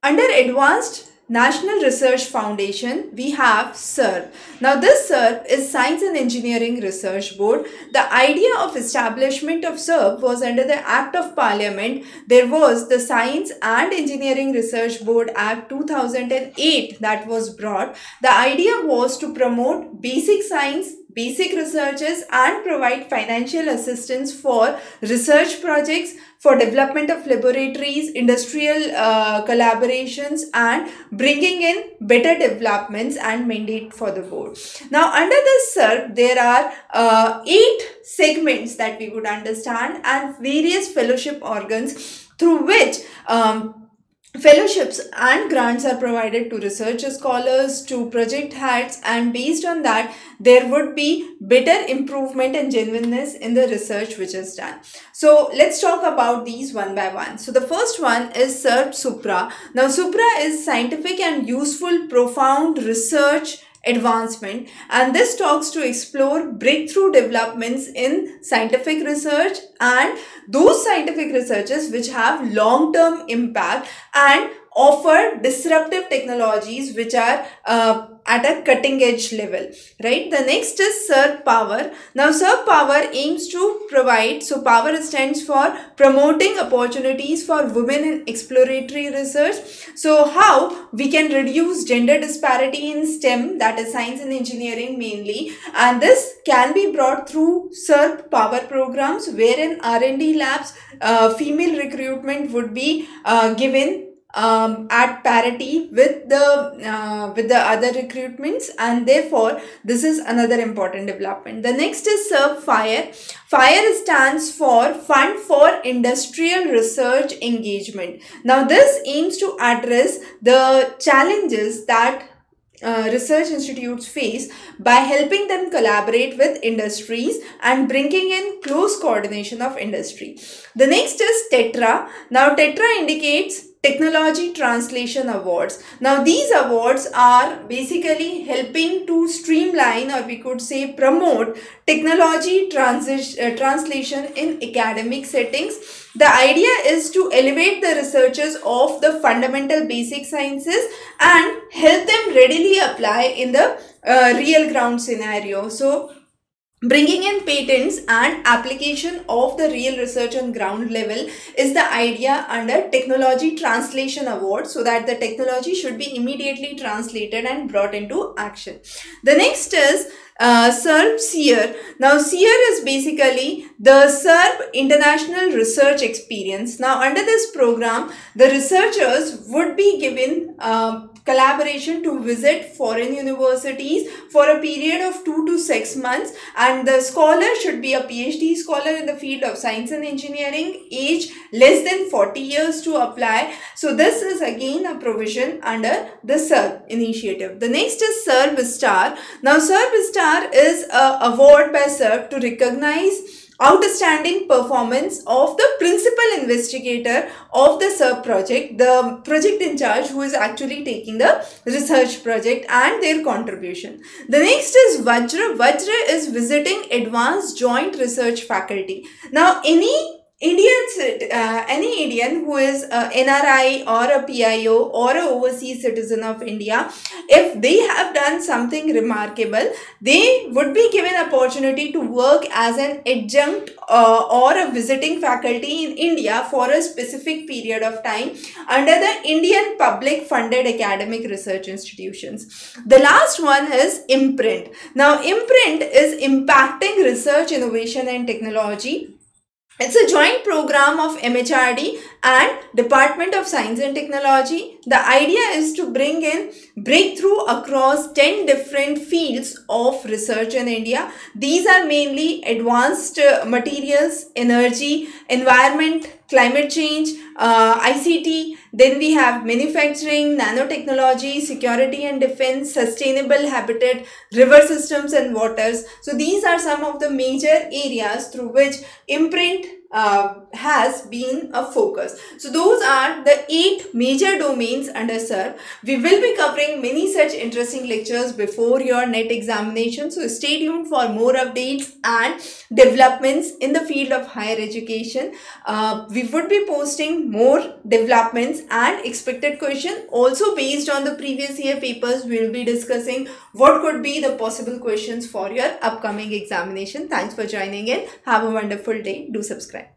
Under Advanced National Research Foundation, we have SERB. Now this SERB is Science and Engineering Research Board. The idea of establishment of SERB was under the Act of Parliament. There was the Science and Engineering Research Board Act 2008 that was brought. The idea was to promote basic science, basic researches and provide financial assistance for research projects, for development of laboratories, industrial collaborations and bringing in better developments and mandate for the board. Now under this SERB, there are 8 segments that we would understand and various fellowship organs through which fellowships and grants are provided to research scholars, to project heads, and based on that there would be better improvement and genuineness in the research which is done. So let's talk about these one by one. So the first one is SERB Supra. Now Supra is scientific and useful profound research advancement, and this talks to explore breakthrough developments in scientific research and those scientific researches which have long-term impact and offer disruptive technologies which are at a cutting edge level, right? The next is SERB Power. Now SERB Power aims to provide, so power stands for promoting opportunities for women in exploratory research. So how we can reduce gender disparity in STEM, that is science and engineering mainly, and this can be brought through SERB Power programs wherein R&D labs, female recruitment would be given at parity with the other recruitments, and therefore this is another important development. The next is SERB Fire. Fire stands for Fund for Industrial Research Engagement. Now this aims to address the challenges that research institutes face by helping them collaborate with industries and bringing in close coordination of industry. The next is TETRA. Now TETRA indicates Technology Translation Awards. Now these awards are basically helping to streamline, or we could say promote, technology translation in academic settings. The idea is to elevate the researchers of the fundamental basic sciences and help them readily apply in the real ground scenario. So bringing in patents and application of the real research on ground level is the idea under Technology Translation Award, so that the technology should be immediately translated and brought into action. The next is SERB SEER. Now SEER is basically the SERB International Research Experience. Now under this program, the researchers would be given collaboration to visit foreign universities for a period of 2 to 6 months, and the scholar should be a PhD scholar in the field of science and engineering, age less than 40 years to apply. So this is again a provision under the SERB initiative. The next is SERB Star. Now SERB Star is an award by SERB to recognize outstanding performance of the principal investigator of the SERB project, the project in charge who is actually taking the research project, and their contribution. The next is Vajra. Vajra is visiting advanced joint research faculty. Now any Indian who is a NRI or a PIO or an overseas citizen of India, if they have done something remarkable, they would be given opportunity to work as an adjunct or a visiting faculty in India for a specific period of time under the Indian public funded academic research institutions. The last one is Imprint. Now Imprint is impacting research, innovation and technology. It's a joint program of MHRD and Department of Science and Technology. The idea is to bring in breakthrough across 10 different fields of research in India. These are mainly advanced materials, energy, environment, climate change, ICT. Then we have manufacturing, nanotechnology, security and defense, sustainable habitat, river systems and waters. So these are some of the major areas through which Imprint has been a focus. So those are the 8 major domains under SERP. We will be covering many such interesting lectures before your NET examination. So stay tuned for more updates and developments in the field of higher education. We would be posting more developments and expected question. Also based on the previous year papers, we will be discussing what could be the possible questions for your upcoming examination. Thanks for joining in. Have a wonderful day. Do subscribe.